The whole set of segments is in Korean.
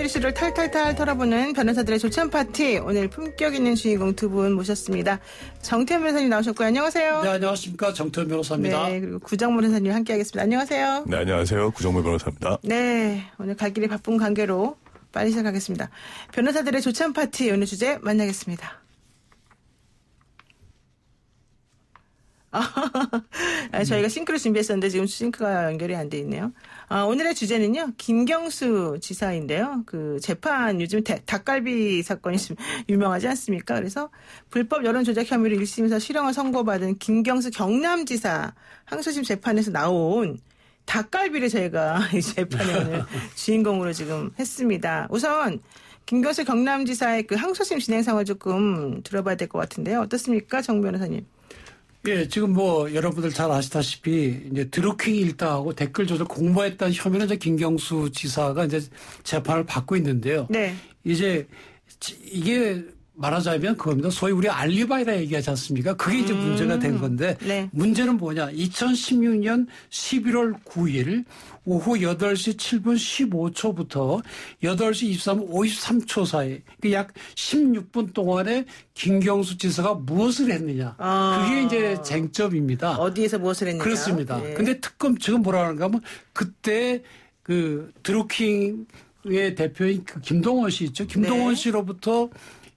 법률 이슈를 탈탈탈 털어보는 변호사들의 조찬 파티. 오늘 품격 있는 주인공 두 분 모셨습니다. 정태현 변호사님 나오셨고요. 안녕하세요. 네, 안녕하십니까. 정태현 변호사입니다. 네, 그리고 구정모 변호사님 함께하겠습니다. 안녕하세요. 네, 안녕하세요. 구정모 변호사입니다. 네, 오늘 갈 길이 바쁜 관계로 빨리 시작하겠습니다. 변호사들의 조찬 파티 오늘 주제 만나겠습니다. 저희가 싱크를 준비했었는데 지금 싱크가 연결이 안 돼 있네요. 오늘의 주제는요, 김경수 지사인데요. 그 재판 요즘 닭갈비 사건이 좀 유명하지 않습니까? 그래서 불법 여론 조작 혐의로 1심에서 실형을 선고받은 김경수 경남지사 항소심 재판에서 나온 닭갈비를 저희가 이 재판에 오늘 주인공으로 지금 했습니다. 우선 김경수 경남지사의 그 항소심 진행 상황을 조금 들어봐야 될 것 같은데요. 어떻습니까, 정 변호사님? 예, 지금 뭐 여러분들 잘 아시다시피 이제 드루킹 일당하고 댓글 조작 공모했다는 혐의로 이제 김경수 지사가 이제 재판을 받고 있는데요. 네. 이제 이게 말하자면 그겁니다. 소위 우리 알리바이라 얘기하지 않습니까? 그게 이제 문제가 된 건데 네. 문제는 뭐냐? 2016년 11월 9일 오후 8시 7분 15초부터 8시 23분 53초 사이 약 16분 동안에 김경수 지사가 무엇을 했느냐. 그게 이제 쟁점입니다. 어디에서 무엇을 했느냐. 그렇습니다. 네. 근데 특검 지금 뭐라 하는가 하면 그때 그 드루킹의 대표인 그 김동원 씨 있죠. 김동원 네. 씨로부터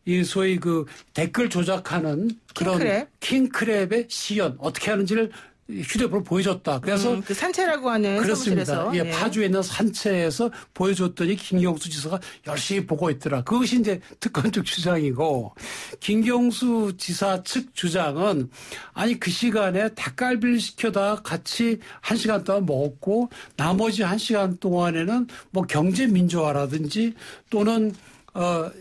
이 소위 그 댓글 조작하는 그런 킹크랩의 시연 어떻게 하는지를 휴대폰으로 보여줬다. 그래서 그 산채라고 하는 그렇습니다. 사무실에서. 예, 파주에 있는 산채에서 보여줬더니 김경수 지사가 열심히 보고 있더라. 그것이 이제 특검 측 주장이고 김경수 지사 측 주장은 아니 그 시간에 닭갈비를 시켜다 같이 1시간 동안 먹었고 나머지 1시간 동안에는 뭐 경제 민주화라든지 또는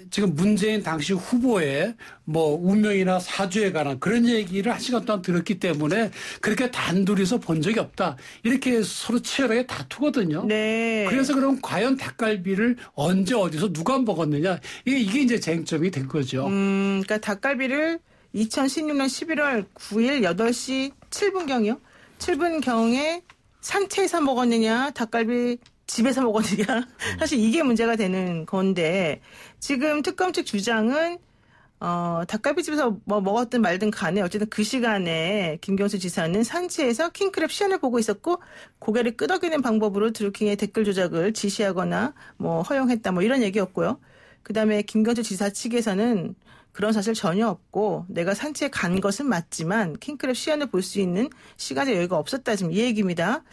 지금 문재인 당시 후보의 뭐 운명이나 사주에 관한 그런 얘기를 1시간 동안 들었기 때문에 그렇게 단둘이서 본 적이 없다. 이렇게 서로 치열하게 다투거든요. 네. 그래서 그럼 과연 닭갈비를 언제 어디서 누가 먹었느냐. 이게 이제 쟁점이 된 거죠. 그러니까 닭갈비를 2016년 11월 9일 8시 7분경이요. 7분경에 산채에서 먹었느냐, 닭갈비 집에서 먹었느냐. 사실 이게 문제가 되는 건데 지금 특검 측 주장은 닭갈비집에서 뭐 먹었든 말든 간에 어쨌든 그 시간에 김경수 지사는 산채에서 킹크랩 시연을 보고 있었고 고개를 끄덕이는 방법으로 드루킹의 댓글 조작을 지시하거나 뭐 허용했다 뭐 이런 얘기였고요. 그다음에 김경수 지사 측에서는 그런 사실 전혀 없고 내가 산채에 간 것은 맞지만 킹크랩 시연을 볼 수 있는 시간의 여유가 없었다. 지금 이 얘기입니다.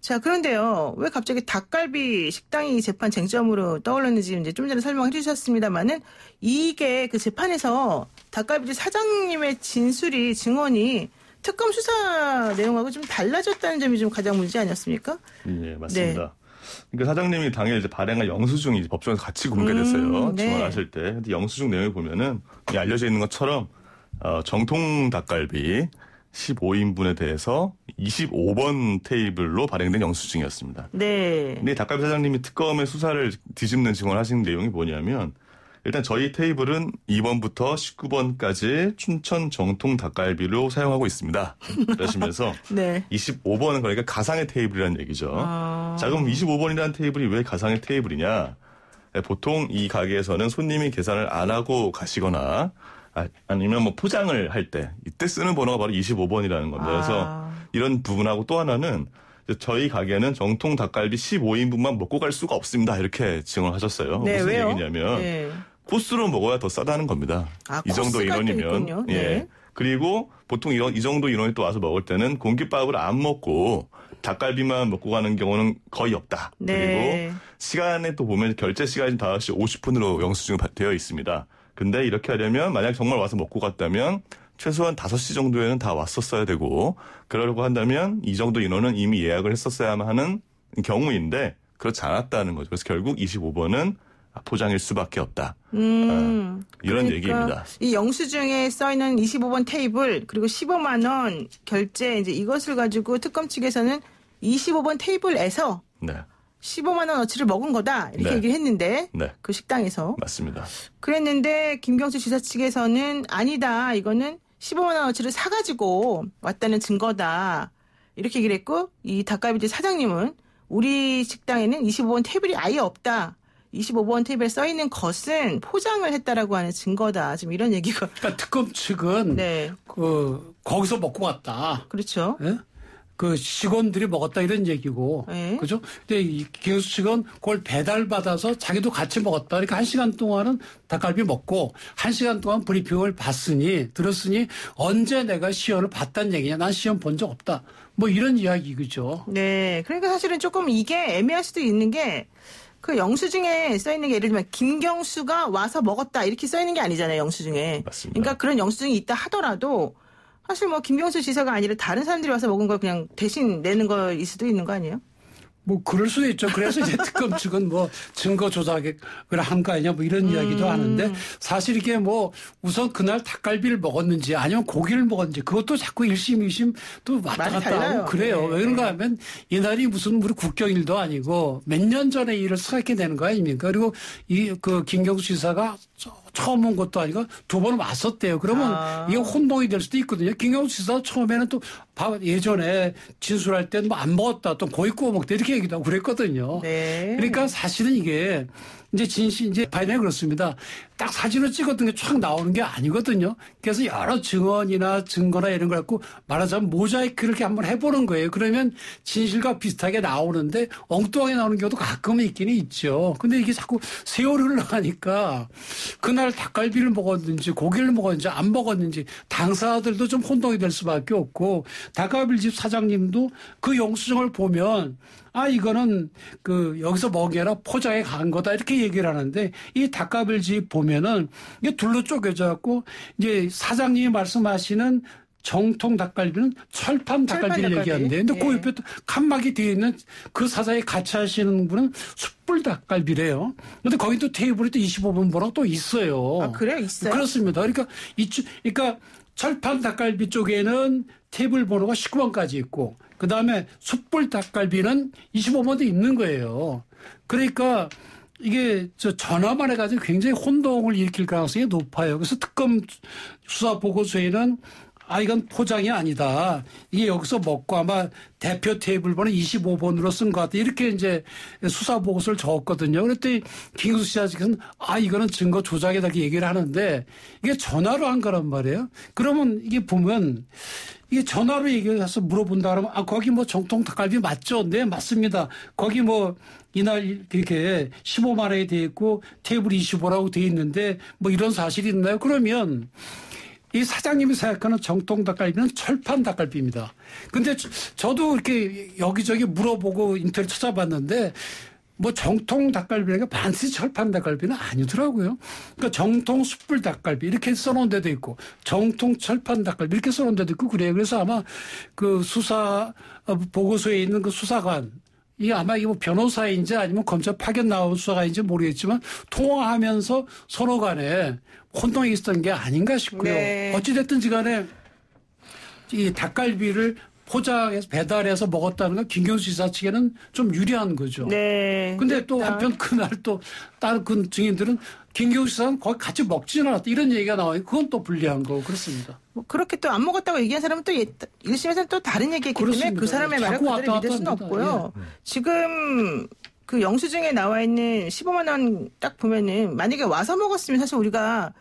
자, 그런데요. 왜 갑자기 닭갈비 식당이 재판 쟁점으로 떠올랐는지 이제 좀 전에 설명해 주셨습니다만은 이게 그 재판에서 닭갈비집 사장님의 진술이 증언이 특검 수사 내용하고 좀 달라졌다는 점이 좀 가장 문제 아니었습니까? 네, 맞습니다. 네. 그러니까 사장님이 당일 이제 발행한 영수증이 법정에서 같이 공개됐어요. 네. 증언하실 때. 근데 영수증 내용을 보면은 알려져 있는 것처럼 정통 닭갈비 15인분에 대해서 25번 테이블로 발행된 영수증이었습니다. 네. 근데 닭갈비 사장님이 특검의 수사를 뒤집는 증언하신 내용이 뭐냐면 일단 저희 테이블은 2번부터 19번까지 춘천 정통 닭갈비로 사용하고 있습니다. 그러시면서 네. 25번은 그러니까 가상의 테이블이라는 얘기죠. 자, 그럼 25번이라는 테이블이 왜 가상의 테이블이냐? 보통 이 가게에서는 손님이 계산을 안 하고 가시거나 아니면 뭐 포장을 할 때 이때 쓰는 번호가 바로 25번이라는 겁니다. 그래서 이런 부분하고 또 하나는 저희 가게는 정통 닭갈비 15인분만 먹고 갈 수가 없습니다. 이렇게 증언하셨어요. 네, 무슨 왜요? 얘기냐면 네. 코스로 먹어야 더 싸다는 겁니다. 이 정도 인원이면. 네. 예. 그리고 보통 이 정도 인원이 또 와서 먹을 때는 공깃밥을 안 먹고 닭갈비만 먹고 가는 경우는 거의 없다. 네. 그리고 시간에 또 보면 결제 시간이 5시 50분으로 영수증이 되어 있습니다. 근데 이렇게 하려면 만약 정말 와서 먹고 갔다면 최소한 5시 정도에는 다 왔었어야 되고 그러려고 한다면 이 정도 인원은 이미 예약을 했었어야만 하는 경우인데 그렇지 않았다는 거죠. 그래서 결국 25번은 포장일 수밖에 없다. 이런 그러니까 얘기입니다. 이 영수증에 써있는 25번 테이블 그리고 15만 원 결제 이제 이것을 가지고 특검 측에서는 25번 테이블에서 네. 15만 원어치를 먹은 거다 이렇게 네. 얘기를 했는데 네. 그 식당에서 맞습니다. 그랬는데 김경수 지사 측에서는 아니다 이거는 15만 원어치를 사가지고 왔다는 증거다 이렇게 얘기를 했고 이 닭갈비집 사장님은 우리 식당에는 25번 테이블이 아예 없다 25번 테이블에 써 있는 것은 포장을 했다라고 하는 증거다. 지금 이런 얘기가. 그러니까 특검 측은 네. 거기서 먹고 갔다. 그렇죠. 예? 그 직원들이 먹었다 이런 얘기고, 네. 그죠? 근데 이 김경수 측은 그걸 배달받아서 자기도 같이 먹었다. 그러니까 1시간 동안은 닭갈비 먹고 1시간 동안 브리핑을 들었으니 언제 내가 시연을 봤다는 얘기냐? 난 시연 본 적 없다. 뭐 이런 이야기, 그죠? 네. 그러니까 사실은 조금 이게 애매할 수도 있는 게 그 영수증에 써 있는 게 예를 들면 김경수가 와서 먹었다 이렇게 써 있는 게 아니잖아요. 영수증에. 맞습니다. 그러니까 그런 영수증이 있다 하더라도 사실 뭐 김경수 지사가 아니라 다른 사람들이 와서 먹은 걸 그냥 대신 내는 거일 수도 있는 거 아니에요? 뭐 그럴 수도 있죠. 그래서 이제 특검 측은 뭐 증거 조작을 한 거 아니냐 뭐 이런 이야기도 하는데 사실 이게 뭐 우선 그날 닭갈비를 먹었는지 아니면 고기를 먹었는지 그것도 자꾸 1심, 2심 또 왔다 많이 갔다 달라요. 하고 그래요. 네. 왜 그런가 하면 이날이 무슨 우리 국경일도 아니고 몇 년 전에 일을 생각해 되는 거 아닙니까? 그리고 그 김경수 지사가 처음 온 것도 아니고 두 번 왔었대요. 그러면 이게 혼동이 될 수도 있거든요. 김경수 지사 처음에는 또 예전에 진술할 때 뭐 안 먹었다 또 고기 구워 먹다 이렇게 얘기도 하고 그랬거든요. 네. 그러니까 사실은 이게 이제 이제 바이든이 그렇습니다. 딱 사진을 찍었던 게 쫙 나오는 게 아니거든요. 그래서 여러 증언이나 증거나 이런 걸 갖고 말하자면 모자이크를 이렇게 한번 해보는 거예요. 그러면 진실과 비슷하게 나오는데 엉뚱하게 나오는 경우도 가끔은 있기는 있죠. 근데 이게 자꾸 세월이 흘러가니까 그날 닭갈비를 먹었는지 고기를 먹었는지 안 먹었는지 당사자들도 좀 혼동이 될 수밖에 없고 닭갈비집 사장님도 그 영수증을 보면 이거는 여기서 먹은 게 아니라 포장해 간 거다 이렇게 얘기를 하는데 이 닭갈비집 보면은 이게 둘로 쪼개져 갖고 이제 사장님이 말씀하시는 정통 닭갈비는 철판 닭갈비를 얘기하는데 근데 그 옆에 또 칸막이 뒤에 있는 그 사장이 같이 하시는 분은 숯불 닭갈비래요. 근데 거기 또 테이블이 또 25분 번호가 또 있어요. 아, 그래요? 있어요? 그렇습니다. 그러니까 철판 닭갈비 쪽에는 테이블 번호가 19번까지 있고 그다음에 숯불 닭갈비는 25번도 있는 거예요. 그러니까 이게 전화만 해가지고 굉장히 혼동을 일으킬 가능성이 높아요. 그래서 특검 수사 보고서에는 이건 포장이 아니다. 이게 여기서 먹고 아마 대표 테이블 번호 25번으로 쓴 것 같다. 이렇게 이제 수사 보고서를 적었거든요. 그랬더니 김경수 씨 측은 이거는 증거 조작이다 이렇게 얘기를 하는데 이게 전화로 한 거란 말이에요. 그러면 이게 보면 이게 전화로 얘기해서 물어본다 그러면 거기 뭐 정통 닭갈비 맞죠? 네, 맞습니다. 거기 뭐 이날 이렇게 15만 원에 돼 있고 테이블 25라고 돼 있는데 뭐 이런 사실이 있나요? 그러면 이 사장님이 생각하는 정통 닭갈비는 철판 닭갈비입니다. 근데 저도 이렇게 여기저기 물어보고 인터넷 찾아봤는데 뭐 정통 닭갈비가 반드시 철판 닭갈비는 아니더라고요. 그러니까 정통 숯불 닭갈비 이렇게 써놓은 데도 있고 정통 철판 닭갈비 이렇게 써놓은 데도 있고 그래요. 그래서 아마 그 수사 보고서에 있는 그 수사관 이게 아마 이거 변호사인지 아니면 검찰 파견 나온 수사관인지 모르겠지만 통화하면서 서로 간에 혼동이 있었던 게 아닌가 싶고요. 네. 어찌됐든지 간에 이 닭갈비를 포장해서 배달해서 먹었다는 건 김경수 지사 측에는 좀 유리한 거죠. 네. 근데 또 한편 그날 또 다른 그 증인들은 김경수 지사는 거기 같이 먹지는 않았다. 이런 얘기가 나와요. 그건 또 불리한 거고 그렇습니다. 뭐 그렇게 또 안 먹었다고 얘기한 사람은 또 1심에서는 또 다른 얘기했기 그렇습니다. 때문에 그 사람의 말을 그대로 믿을 수는 없고요. 지금 그 영수증에 나와 있는 15만 원 딱 보면은 만약에 와서 먹었으면 사실 우리가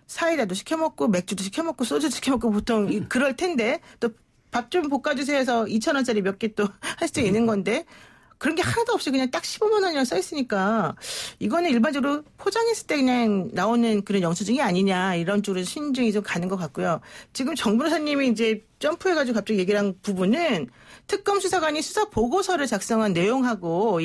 사이다도 시켜 먹고 맥주도 시켜 먹고 소주도 시켜 먹고 보통 그럴 텐데 또 밥 좀 볶아주세요 해서 2,000원짜리 몇 개 또 할 수도 있는 건데 그런 게 하나도 없이 그냥 딱 15만 원이라고 써 있으니까 이거는 일반적으로 포장했을 때 그냥 나오는 그런 영수증이 아니냐 이런 쪽으로 신중이 좀 가는 것 같고요. 지금 정 변호사님이 이제 점프해가지고 갑자기 얘기를 한 부분은 특검 수사관이 수사 보고서를 작성한 내용하고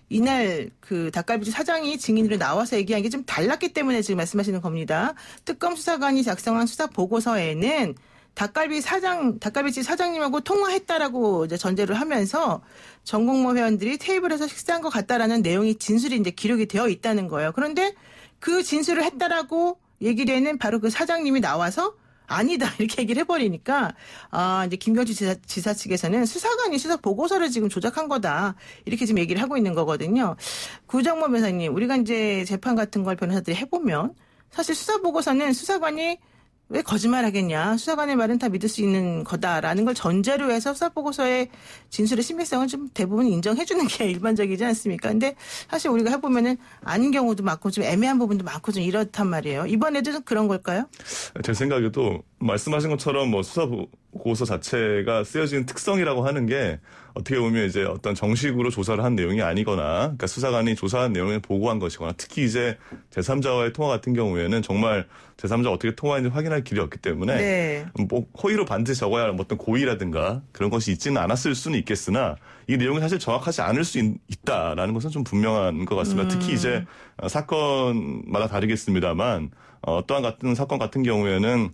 이날 그 닭갈비집 사장이 증인으로 나와서 얘기한 게 좀 달랐기 때문에 지금 말씀하시는 겁니다. 특검 수사관이 작성한 수사 보고서에는 닭갈비집 사장님하고 통화했다라고 이제 전제를 하면서 전공모 회원들이 테이블에서 식사한 것 같다라는 내용이 진술이 이제 기록이 되어 있다는 거예요. 그런데 그 진술을 했다라고 얘기되는 바로 그 사장님이 나와서 아니다 이렇게 얘기를 해버리니까 이제 김경수 지사 측에서는 수사관이 수사 보고서를 지금 조작한 거다 이렇게 지금 얘기를 하고 있는 거거든요. 구정모 변호사님, 우리가 이제 재판 같은 걸 변호사들이 해보면 사실 수사 보고서는 수사관이 왜 거짓말하겠냐. 수사관의 말은 다 믿을 수 있는 거다라는 걸 전제로 해서 수사보고서의 진술의 신빙성을 좀 대부분 인정해 주는 게 일반적이지 않습니까? 근데 사실 우리가 해보면은 아닌 경우도 많고 좀 애매한 부분도 많고 좀 이렇단 말이에요. 이번에도 좀 그런 걸까요? 제 생각에도 말씀하신 것처럼 뭐 수사보고서 자체가 쓰여지는 특성이라고 하는 게 어떻게 보면 이제 어떤 정식으로 조사를 한 내용이 아니거나, 그러니까 수사관이 조사한 내용을 보고한 것이거나, 특히 이제 제3자와의 통화 같은 경우에는 정말 제3자 어떻게 통화했는지 확인할 길이 없기 때문에 네. 뭐 허위로 반드시 적어야 할 어떤 고의라든가 그런 것이 있지는 않았을 수는 있겠으나 이 내용이 사실 정확하지 않을 수 있다라는 것은 좀 분명한 것 같습니다. 특히 이제 사건마다 다르겠습니다만 또한 같은 사건 같은 경우에는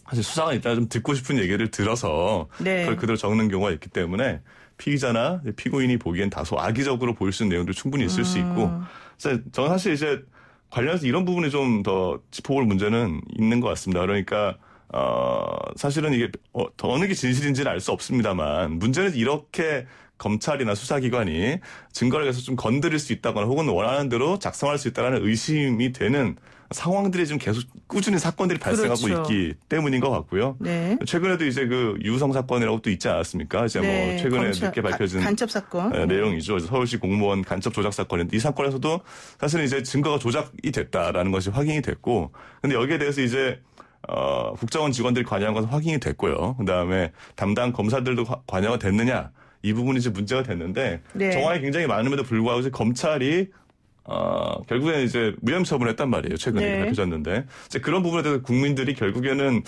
사실 수사관 일단 좀 듣고 싶은 얘기를 들어서 네. 그걸 그대로 적는 경우가 있기 때문에 피의자나 피고인이 보기엔 다소 악의적으로 보일 수 있는 내용도 충분히 있을 수 있고, 저는 사실 이제 관련해서 이런 부분이 좀 더 짚어볼 문제는 있는 것 같습니다. 그러니까 사실은 이게 어느 게 진실인지는 알 수 없습니다만 문제는 이렇게 검찰이나 수사기관이 증거를 계속 좀 건드릴 수 있다거나 혹은 원하는 대로 작성할 수 있다는 의심이 되는 상황들이 지금 계속 꾸준히 사건들이 발생하고 그렇죠. 있기 때문인 것 같고요. 네. 최근에도 이제 그 유성 사건이라고 또 있지 않았습니까? 이제 네. 뭐 최근에 검찰, 늦게 밝혀진 간첩 사건 내용이죠. 서울시 공무원 간첩 조작 사건인데 이 사건에서도 사실은 이제 증거가 조작이 됐다라는 것이 확인이 됐고, 근데 여기에 대해서 이제 국정원 직원들이 관여한 것은 확인이 됐고요. 그다음에 담당 검사들도 관여가 됐느냐, 이 부분이 이제 문제가 됐는데, 네. 정황이 굉장히 많음에도 불구하고 이제 검찰이 결국에는 이제 무혐의 처분했단 말이에요. 최근에 네. 밝혀졌는데. 이제 그런 부분에 대해서 국민들이 결국에는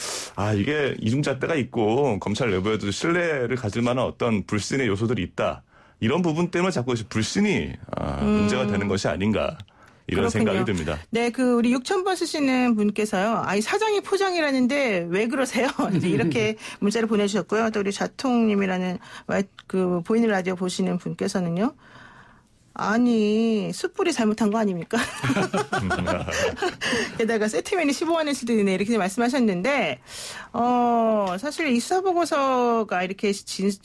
이게 이중잣대가 있고 검찰 내부에도 신뢰를 가질 만한 어떤 불신의 요소들이 있다. 이런 부분 때문에 자꾸 불신이 문제가 되는 것이 아닌가. 이런 그렇군요. 생각이 듭니다. 네, 그 우리 6,000번 쓰시는 분께서요. 이 사장이 포장이라는데 왜 그러세요? 이렇게 문자를 보내주셨고요. 또 우리 자통님이라는 그 보이는 라디오 보시는 분께서는요. 아니, 숯불이 잘못한 거 아닙니까? 게다가 세트면이 15원일 수도 있네. 이렇게 말씀하셨는데, 사실 이 수사보고서가 이렇게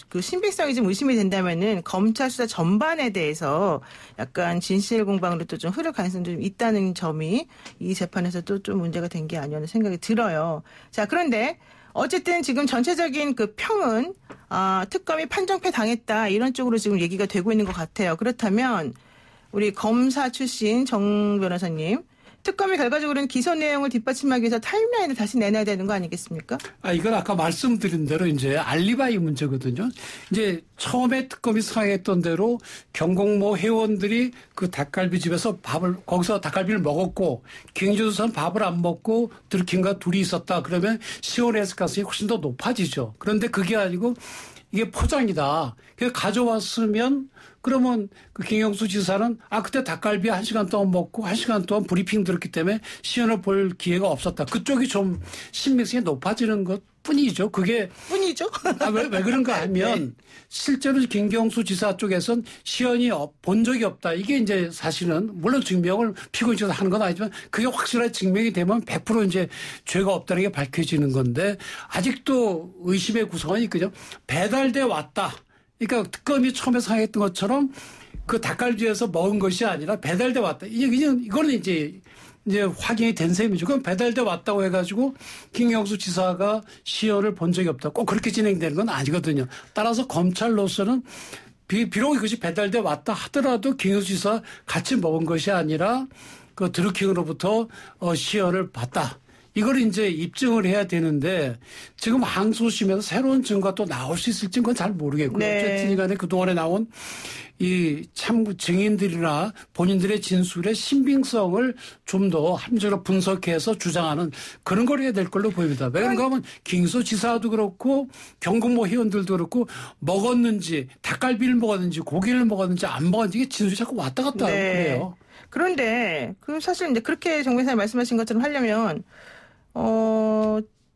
그 신빙성이 좀 의심이 된다면은 검찰 수사 전반에 대해서 약간 진실 공방으로 또 좀 흐를 가능성도 좀 있다는 점이 이 재판에서도 좀 문제가 된 게 아니었나 생각이 들어요. 자, 그런데 어쨌든 지금 전체적인 그 평은 특검이 판정패 당했다 이런 쪽으로 지금 얘기가 되고 있는 것 같아요. 그렇다면 우리 검사 출신 정 변호사님, 특검이 결과적으로는 기소 내용을 뒷받침하기 위해서 타임라인을 다시 내놔야 되는 거 아니겠습니까? 이건 아까 말씀드린 대로 이제 알리바이 문제거든요. 이제 처음에 특검이 상했던 대로 경공모 회원들이 그 닭갈비집에서 거기서 닭갈비를 먹었고 김경수 수사는 밥을 안 먹고 들킨과 둘이 있었다. 그러면 시원했을 가능성이 훨씬 더 높아지죠. 그런데 그게 아니고 이게 포장이다. 그래서 가져왔으면 그러면 그 김경수 지사는 그때 닭갈비 1시간 동안 먹고 1시간 동안 브리핑 들었기 때문에 시연을 볼 기회가 없었다. 그쪽이 좀 신빙성이 높아지는 것 뿐이죠. 그게 뿐이죠. 왜 그런가 하면 네. 실제로 김경수 지사 쪽에선 시연이 본 적이 없다. 이게 이제 사실은 물론 증명을 피고인 측에서 하는 건 아니지만 그게 확실하게 증명이 되면 100% 이제 죄가 없다는 게 밝혀지는 건데 아직도 의심의 구성원이 있거든요. 배달돼 왔다. 그러니까 특검이 처음에 상했던 것처럼 그 닭갈비에서 먹은 것이 아니라 배달돼 왔다. 이거는 이제 확인이 된 셈이죠. 그럼 배달돼 왔다고 해가지고 김경수 지사가 시연을 본 적이 없다. 꼭 그렇게 진행되는 건 아니거든요. 따라서 검찰로서는 비록 이것이 배달돼 왔다 하더라도 김경수 지사 같이 먹은 것이 아니라 그 드루킹으로부터 시연을 봤다. 이걸 이제 입증을 해야 되는데 지금 항소심에서 새로운 증거가 또 나올 수 있을지는 그건 잘 모르겠고요. 네. 어쨌든 간에 그동안에 나온 이 참고 증인들이나 본인들의 진술의 신빙성을 좀 더 합리적으로 분석해서 주장하는 그런 걸 해야 될 걸로 보입니다. 왜 그런가 하면 김경수 지사도 그렇고 경공모 회원들도 그렇고 먹었는지 닭갈비를 먹었는지 고기를 먹었는지 안 먹었는지 이게 진술이 자꾸 왔다 갔다 네. 그래요. 그런데 그 사실 이제 그렇게 정 변호사님 말씀하신 것처럼 하려면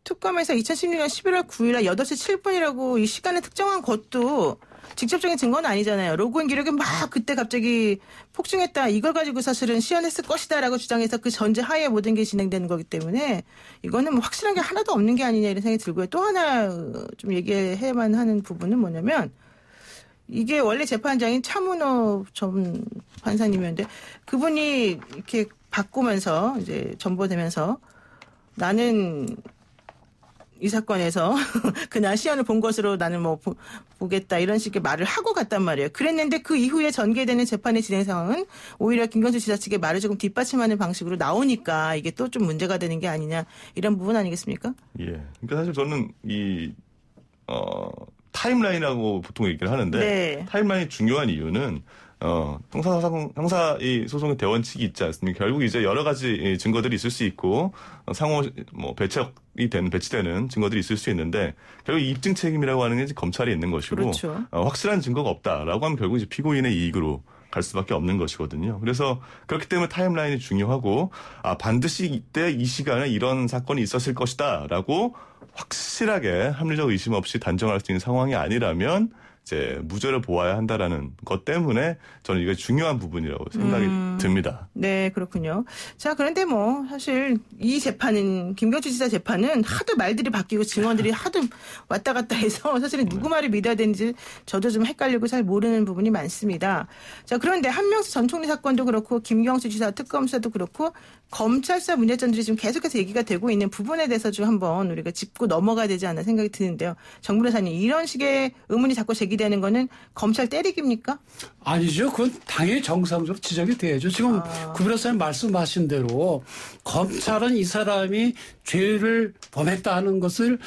특검에서 2016년 11월 9일 8시 7분이라고 이 시간을 특정한 것도 직접적인 증거는 아니잖아요. 로그인 기록이 막 그때 갑자기 폭증했다. 이걸 가지고 사실은 시연했을 것이다라고 주장해서 그 전제 하에 모든 게 진행되는 거기 때문에 이거는 뭐 확실한 게 하나도 없는 게 아니냐 이런 생각이 들고요. 또 하나 좀 얘기해야만 하는 부분은 뭐냐면 이게 원래 재판장인 차문호 전 판사님이었는데 그분이 이렇게 바꾸면서 이제 전보되면서 나는 이 사건에서 그날 시연을 본 것으로 나는 뭐 보겠다 이런 식의 말을 하고 갔단 말이에요. 그랬는데 그 이후에 전개되는 재판의 진행 상황은 오히려 김경수 지사 측의 말을 조금 뒷받침하는 방식으로 나오니까 이게 또 좀 문제가 되는 게 아니냐 이런 부분 아니겠습니까? 예. 그러니까 사실 저는 타임라인이라고 보통 얘기를 하는데 네. 타임라인이 중요한 이유는 형사 이 소송의 대원칙이 있지 않습니까? 결국 이제 여러 가지 증거들이 있을 수 있고 상호 뭐 배치되는 증거들이 있을 수 있는데 결국 입증 책임이라고 하는 게 이제 검찰에 있는 것이고 그렇죠. 확실한 증거가 없다라고 하면 결국 이제 피고인의 이익으로 갈 수밖에 없는 것이거든요. 그래서 그렇기 때문에 타임라인이 중요하고 반드시 이때 이 시간에 이런 사건이 있었을 것이다라고 확실하게 합리적 의심 없이 단정할 수 있는 상황이 아니라면 이제 무죄를 보아야 한다라는 것 때문에 저는 이게 중요한 부분이라고 생각이 듭니다. 네, 그렇군요. 자, 그런데 뭐 사실 이 재판은 김경수 지사 재판은 하도 말들이 바뀌고 증언들이 하도 왔다 갔다 해서 사실은 누구 말을 믿어야 되는지 저도 좀 헷갈리고 잘 모르는 부분이 많습니다. 자, 그런데 한명수 전 총리 사건도 그렇고 김경수 지사 특검 수사도 그렇고 검찰 수사 문제점들이 지금 계속해서 얘기가 되고 있는 부분에 대해서 좀 한번 우리가 짚고 넘어가야 되지 않나 생각이 드는데요. 정 변호사님, 이런 식의 의문이 자꾸 제기되는 거는 검찰 때리기입니까? 아니죠. 그건 당연히 정상적으로 지적이 돼야죠. 지금 구 변호사님 말씀하신 대로 검찰은 이 사람이 죄를 범했다는 것을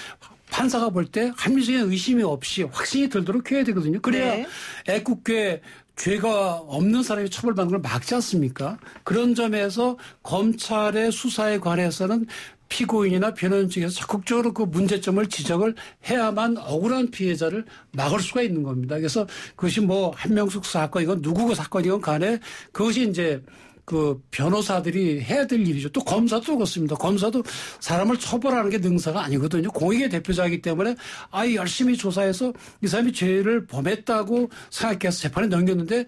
판사가 볼 때 합리적인 의심이 없이 확신이 들도록 해야 되거든요. 그래야 네. 애꿎게 죄가 없는 사람이 처벌받는 걸 막지 않습니까? 그런 점에서 검찰의 수사에 관해서는 피고인이나 변호인 측에서 적극적으로 그 문제점을 지적을 해야만 억울한 피해자를 막을 수가 있는 겁니다. 그래서 그것이 뭐 한명숙 사건이건 누구 사건이건 간에 그것이 이제 그 변호사들이 해야 될 일이죠. 또 검사도 그렇습니다. 검사도 사람을 처벌하는 게 능사가 아니거든요. 공익의 대표자이기 때문에 열심히 조사해서 이 사람이 죄를 범했다고 생각해서 재판에 넘겼는데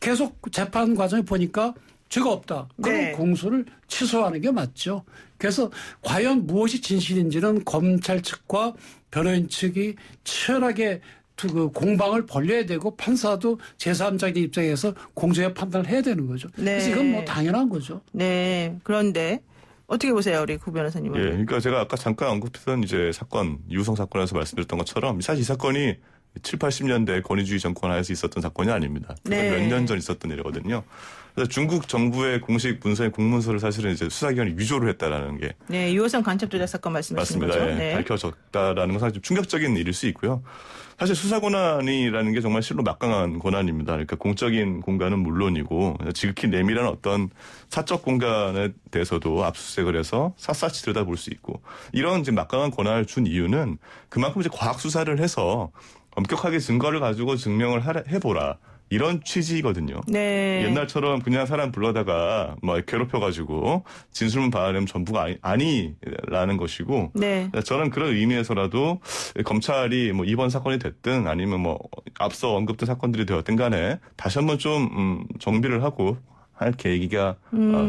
계속 재판 과정에 보니까 죄가 없다. 그럼 네. 공소를 취소하는 게 맞죠. 그래서 과연 무엇이 진실인지는 검찰 측과 변호인 측이 치열하게 그 공방을 벌려야 되고 판사도 제3자의 입장에서 공정의 판단을 해야 되는 거죠. 네. 그래서 이건 뭐 당연한 거죠. 네. 그런데 어떻게 보세요, 우리 구 변호사님은? 예, 그러니까 제가 아까 잠깐 언급했던 이제 사건, 유성 사건에서 말씀드렸던 것처럼 사실 이 사건이 7, 80년대 권위주의 정권 하에서 있었던 사건이 아닙니다. 네. 몇 년 전 있었던 일이거든요. 그래서 중국 정부의 공식 문서의 공문서를 사실은 이제 수사기관이 위조를 했다라는 게 네, 유호성 간첩 조작 사건 말씀하시는 맞습니다. 거죠? 예, 네. 밝혀졌다라는 건 사실 좀 충격적인 일일 수 있고요. 사실 수사 권한이라는 게 정말 실로 막강한 권한입니다. 그러니까 공적인 공간은 물론이고 지극히 내밀한 어떤 사적 공간에 대해서도 압수수색을 해서 샅샅이 들여다볼 수 있고 이런 이제 막강한 권한을 준 이유는 그만큼 이제 과학 수사를 해서 엄격하게 증거를 가지고 증명을 해보라. 이런 취지거든요. 네. 옛날처럼 그냥 사람 불러다가 뭐 괴롭혀가지고 진술만 받아내면 전부가 아니라는 것이고. 네. 저는 그런 의미에서라도 검찰이 뭐 이번 사건이 됐든 아니면 뭐 앞서 언급된 사건들이 되었든 간에 다시 한번 좀 정비를 하고 할 계기가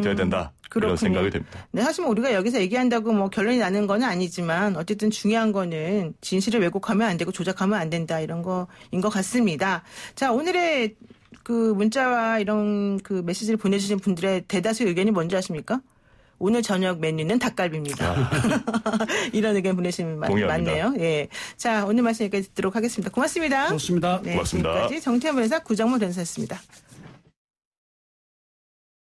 돼야 된다. 그런 생각이 됩니다. 네, 사실 우리가 여기서 얘기한다고 뭐 결론이 나는 건 아니지만 어쨌든 중요한 거는 진실을 왜곡하면 안 되고 조작하면 안 된다 이런 거인 것 같습니다. 자, 오늘의 그 문자와 이런 그 메시지를 보내주신 분들의 대다수 의견이 뭔지 아십니까? 오늘 저녁 메뉴는 닭갈비입니다. 이런 의견 보내신 분 많네요. 예. 자, 오늘 말씀 여기까지 듣도록 하겠습니다. 고맙습니다. 좋습니다. 네, 고맙습니다. 지금까지 정태현 변호사, 구정문 변호사였습니다.